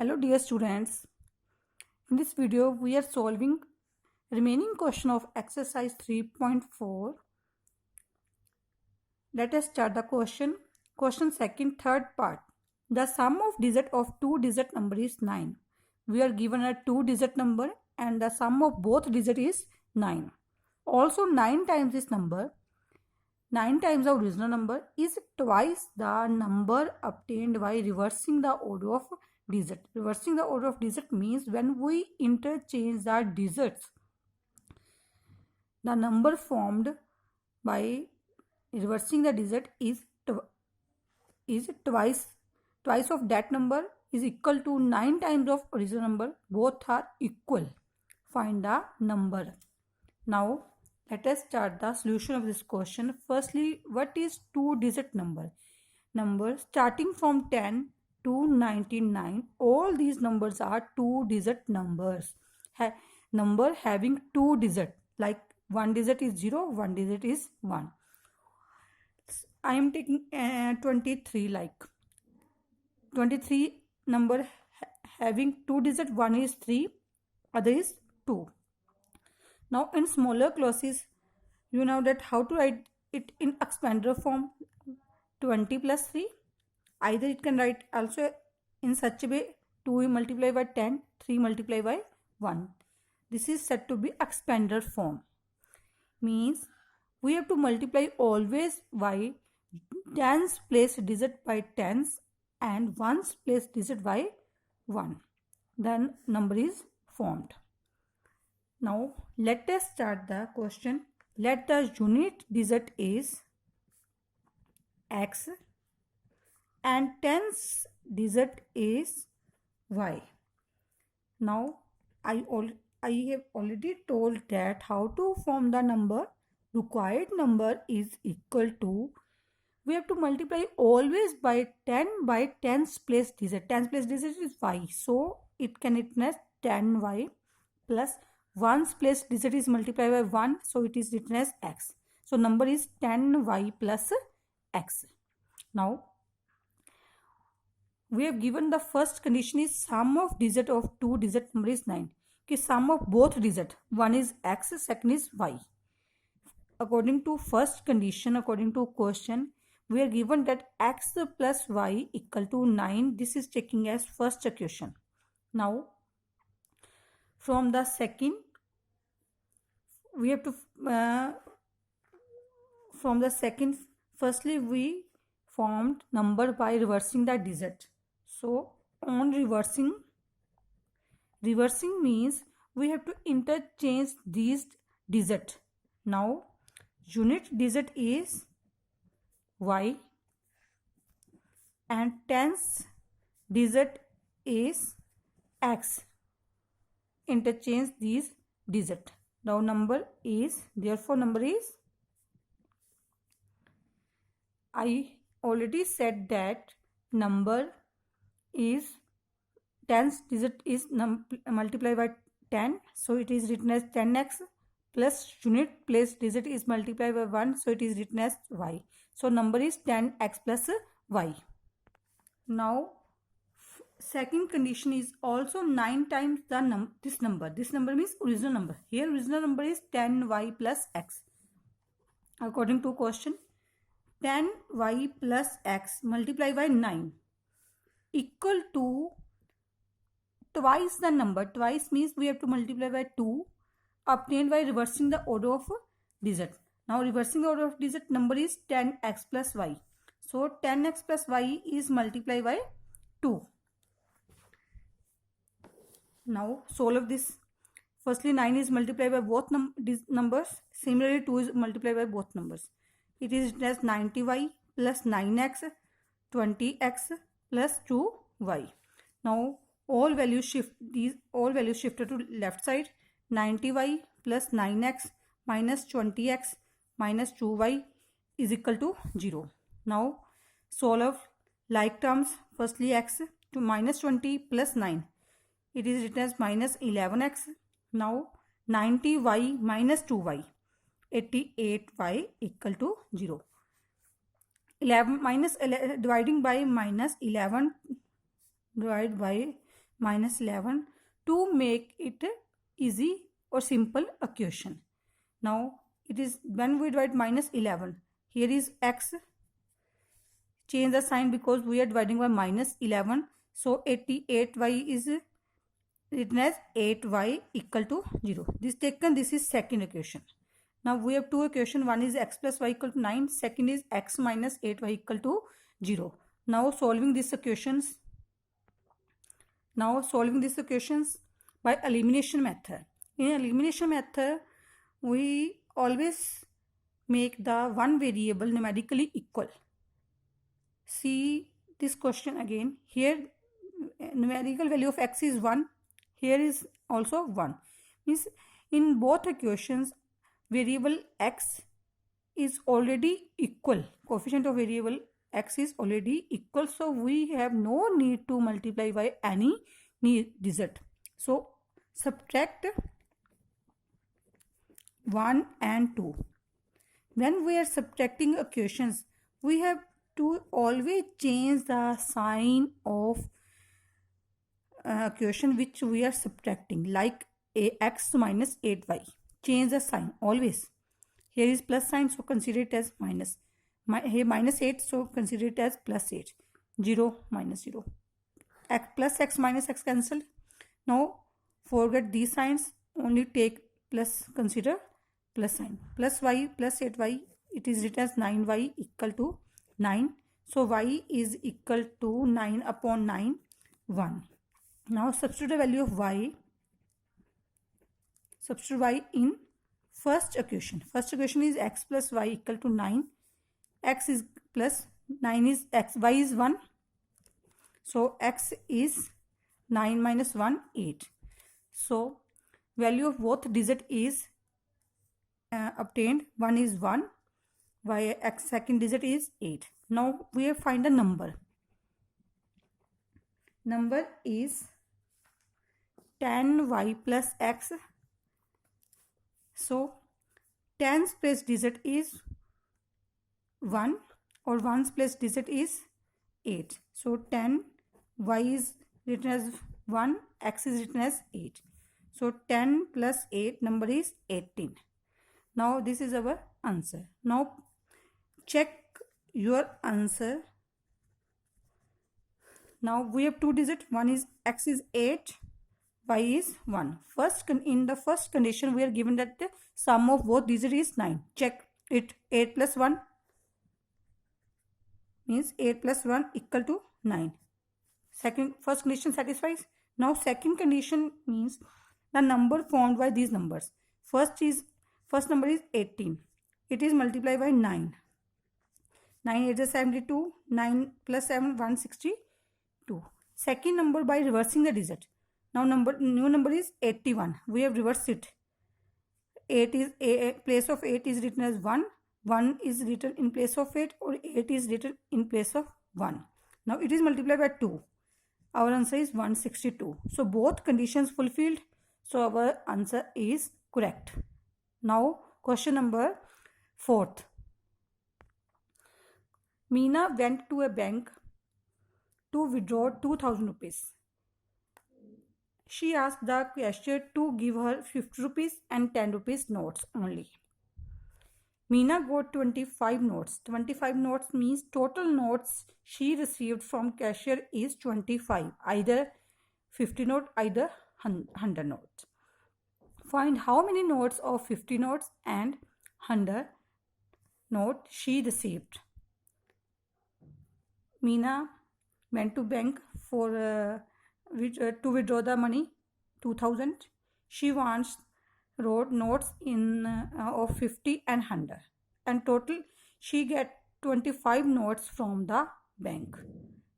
Hello dear students, in this video we are solving remaining question of exercise 3.4. Let us start the question. Question second, third part. The sum of digit of two digit number is 9. We are given a two digit number and the sum of both digit is 9. Also 9 times this number, 9 times the original number is twice the number obtained by reversing the order of digit. Reversing the order of digit means when we interchange the digits, the number formed by reversing the digit is twice of that number is equal to 9 times of original number. Both are equal. Find the number. Now let us start the solution of this question. Firstly, what is two digit number? Number starting from 10 to 99. All these numbers are two digit numbers. Number having two digit, like one digit is 0, one digit is 1. I am taking 23, like 23 number having two digit, one is 3, other is 2. Now in smaller clauses, you know that how to write it in expander form. 20 plus 3. Either it can write also in such a way, 2 multiplied by 10, 3 multiplied by 1. This is said to be expander form. Means we have to multiply always by tens place digit by tens and ones place digit by 1. Then number is formed. Now let us start the question. Let the unit digit is x and tens digit is y. Now I have already told that how to form the number. Required number is equal to, we have to multiply always by 10 by tens place digit. Tens place digit is y, so it can written as 10y plus ones place digit is multiplied by 1, so it is written as x. So number is 10y plus x. Now we have given the first condition is sum of digit of two digit number is 9. कि sum of both digit, one is x, second is y. According to first condition, according to question, we are given that x plus y equal to 9. This is taking as first equation. Now from the second, we have to from the second, firstly we formed number by reversing the digit. So on reversing means we have to interchange these digit. Now unit digit is y and tens digit is x. Interchange these digit. Now number is, therefore number is, I already said that number is tens digit is multiplied by 10, so it is written as 10x plus unit place digit is multiplied by 1, so it is written as y. So number is 10x plus y. Now second condition is also 9 times the this number. This number means original number. Here original number is 10y plus x. According to question, 10y plus x multiplied by 9 equal to twice the number. Twice means we have to multiply by 2 obtained by reversing the order of digit. Now reversing the order of digit, number is 10x plus y. So 10x plus y is multiplied by 2. Now solve this. Firstly 9 is multiplied by both numbers. Similarly 2 is multiplied by both numbers. It is written as 90y plus 9x, 20x plus 2y. Now all values shift, these all values shifted to left side. 90y plus 9x minus 20x minus 2y is equal to 0. Now solve like terms. Firstly x to minus 20 plus 9. It is written as minus 11x. Now 90y minus 2y. 88y equal to 0. 11 minus 11, dividing by minus 11 divided by minus 11 to make it easy or simple equation. Now it is when we write minus 11, here is x, change the sign because we are dividing by minus 11. So 88y is written as 8y equal to 0. This is second equation. Now we have two equations. One is x plus y equal to 9. Second is x minus 8y equal to 0. Now solving these equations. By elimination method. In elimination method, we always make the one variable numerically equal. See this question again. Here numerical value of x is 1. Here is also 1. Means in both equations variable x is already equal. Coefficient of variable x is already equal. So we have no need to multiply by any digit. So subtract 1 and 2. When we are subtracting equations, we have to always change the sign of equation which we are subtracting, like x minus 8y. Change the sign always. Here is plus sign, so consider it as minus. Here minus 8, so consider it as plus 8. 0 minus 0. X plus x minus x cancelled. Now forget these signs, only take plus, consider plus sign. Plus y plus 8y, it is written as 9y equal to 9. So y is equal to 9 upon 9, 1. Now substitute the value of y. Substitute y in first equation. First equation is x plus y equal to 9. X is plus 9 is x. Y is 1. So x is 9 minus 1, 8. So value of both digit is obtained. One is 1. Y x second digit is 8. Now we have find a number. Number is 10y plus x. So 10's place digit is 1 or 1's place digit is 8. So 10, y is written as 1, x is written as 8. So 10 plus 8 number is 18. Now this is our answer. Now check your answer. Now we have two digits. One is x is 8, y is 1. In the first condition we are given that the sum of both digits is 9. Check it. 8 plus 1 means 8 plus 1 equal to 9. First condition satisfies. Now second condition means the number formed by these numbers. First number is 18. It is multiplied by 9. 9 8 is 72. 9 plus 7 162. Second number by reversing the digit. Now new number is 81. We have reversed it. 8 is place of 8 is written as 1. 1 is written in place of 8 or 8 is written in place of 1. Now it is multiplied by 2. Our answer is 162. So both conditions fulfilled. So our answer is correct. Now question number 4. Meena went to a bank to withdraw 2000 rupees. She asked the cashier to give her 50 rupees and 10 rupees notes only. Meena got 25 notes. 25 notes means total notes she received from cashier is 25. Either 50 note, either 100 notes. Find how many notes of 50 notes and 100 note she received. Meena went to bank for to withdraw the money 2000. She wrote notes in of 50 and 100, and total she get 25 notes from the bank.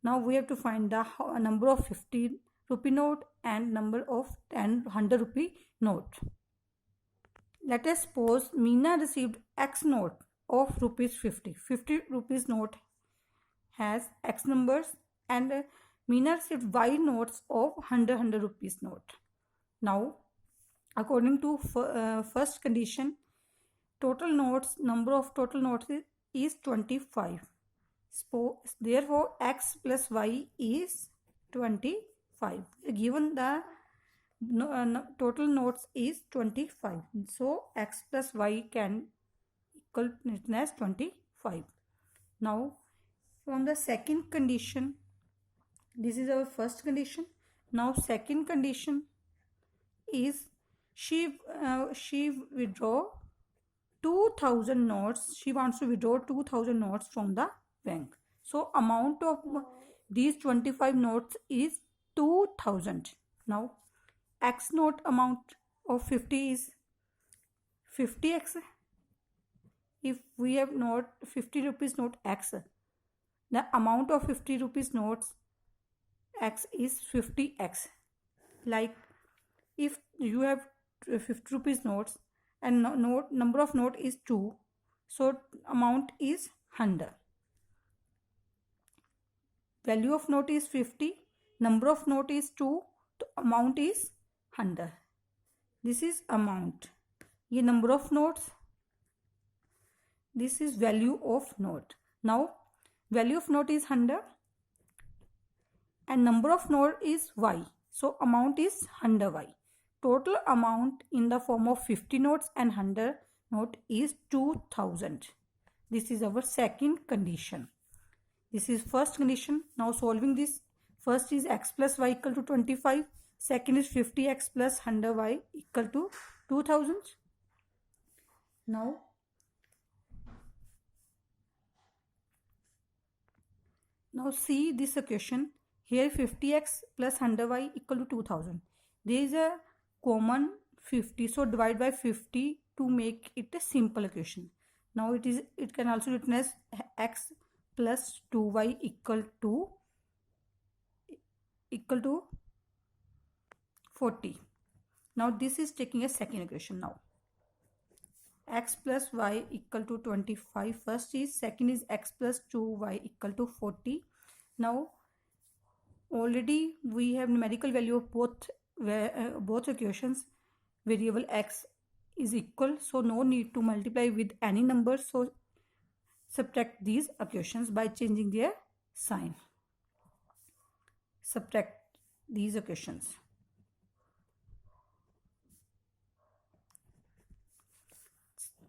Now we have to find the number of 50 rupee note and number of 100 rupee note. Let us suppose Meena received X note of rupees 50. 50 rupees note has X numbers, and Meena received Y notes of 100 rupees note. Now according to first condition, number of total notes is 25. Therefore X plus Y is 25. 5. Given the total notes is 25. So x plus y can equal written as 25. Now from the second condition, this is our first condition. Now second condition is she withdraw 2000 notes. She wants to withdraw 2000 notes from the bank. So amount of these 25 notes is 2000. Now x note amount of 50 is 50x. If we have note 50 rupees note x, the amount of 50 rupees notes x is 50x. Like if you have 50 rupees notes and number of note is 2, so amount is 100. Value of note is 50, number of note is 2, so amount is 100. This is amount. ये number of notes, this is value of note. Now value of note is 100 and number of note is y, so amount is 100y. Total amount in the form of 50 notes and 100 note is 2000. This is our second condition. This is first condition. Now solving this, first is x plus y equal to 25. Second is 50x plus 100y equal to 2000. Now see this equation. Here 50x plus 100y equal to 2000. There is a common 50, so divide by 50 to make it a simple equation. Now it can also written as x plus 2y equal to 40. Now this is taking a second equation. Now x plus y equal to 25 first is, second is x plus 2y equal to 40. Now already we have numerical value of both equations. Variable x is equal, so no need to multiply with any number. So subtract these equations by changing their sign. Subtract these equations.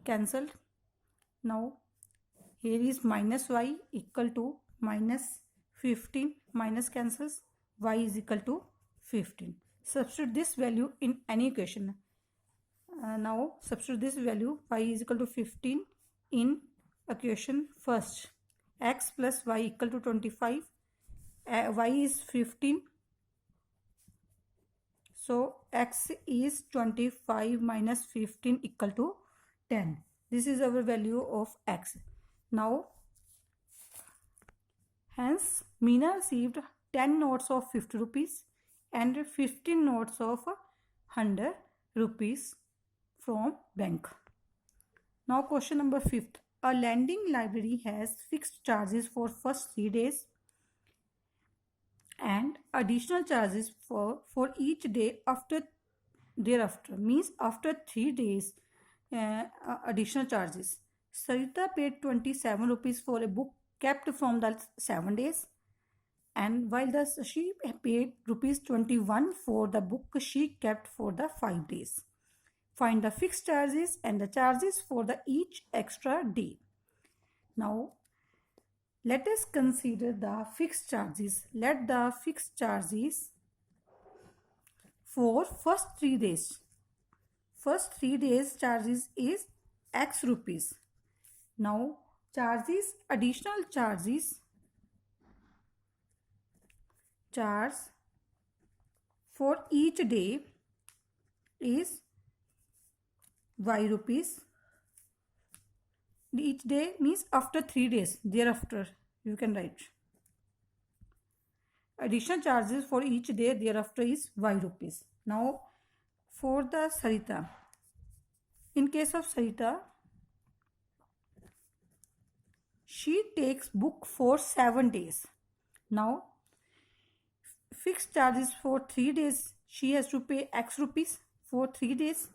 Cancelled. Now here is minus y equal to minus 15, minus cancels, y is equal to 15. Substitute this value in any equation. Now substitute this value y is equal to 15 in equation first. X plus y equal to 25. Y is 15. So x is 25 minus 15 equal to 10. This is our value of x. Now hence Meena received 10 notes of 50 rupees and 15 notes of 100 rupees from bank. Now question number 5th. A lending library has fixed charges for first 3 days and additional charges for each day thereafter. Means after 3 days additional charges. Sarita paid 27 rupees for a book kept from the 7 days, and while she paid rupees 21 for the book she kept for the 5 days. Find the fixed charges and the charges for the each extra day. Now let us consider the fixed charges. Let the fixed charges for first 3 days. First 3 days charges is x rupees. Now charges, additional charges, charge for each day is y rupees. Each day means after 3 days, thereafter you can write. Additional charges for each day thereafter is y rupees. Now for the Sarita, in case of Sarita, she takes book for 7 days. Now fixed charges for 3 days, she has to pay x rupees for 3 days.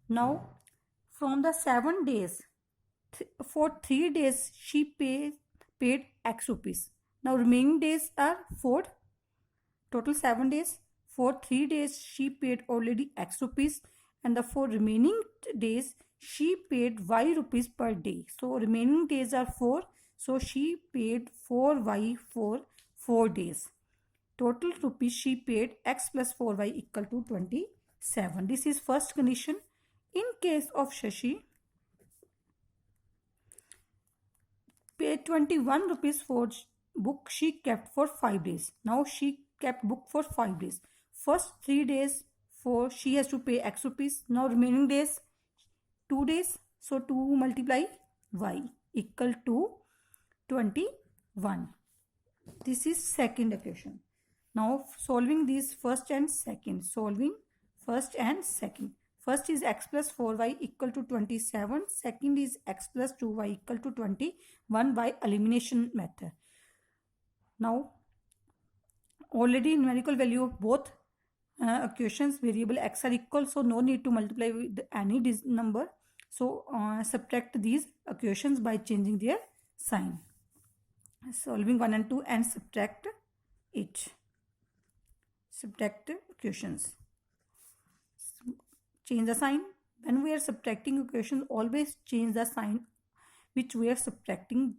Now from the 7 days, for 3 days she paid x rupees. Now remaining days are 4. total 7 days. For 3 days she paid already X rupees, and the for remaining days she paid Y rupees per day. So remaining days are 4, so she paid 4Y for 4 days. Total rupees she paid X plus 4Y equal to 27. This is first condition. In case of Shashi, paid 21 rupees for book she kept for 5 days. Now she kept book for 5 days. First 3 days for she has to pay X rupees. Now remaining days 2 days. So 2 multiply Y equal to 21. This is second equation. Now solving these first and second. Solving first and second. First is X plus 4Y equal to 27. Second is X plus 2Y equal to 21 by elimination method. Now already numerical value of both equations variable X are equal, so no need to multiply with any number. So subtract these equations by changing their sign. Solving 1 and 2 and subtract it. Subtract equations. Change the sign. When we are subtracting equations, always change the sign which we are subtracting,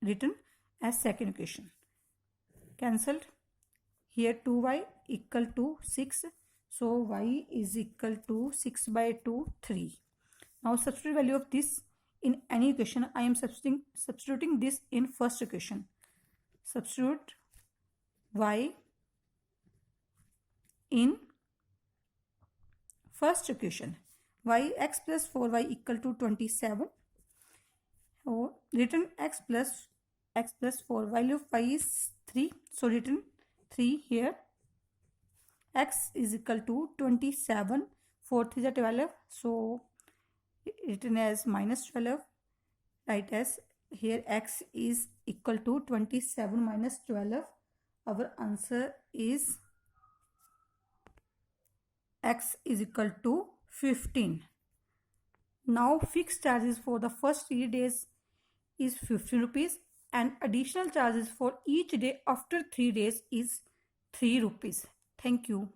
written as second equation. Cancelled. Here 2y equal to 6. So y is equal to 6 by 2, 3. Now substitute value of this in any equation. I am substituting this in first equation. Substitute y in first equation. Y x plus 4y equal to 27. Or written x plus 4. Value of y is 3. So written 3 here. X is equal to 27. 4 is 12. So written as minus 12. Write as here x is equal to 27 minus 12. Our answer is X is equal to 15. Now fixed charges for the first 3 days is 15 rupees and additional charges for each day after 3 days is 3 rupees. Thank you.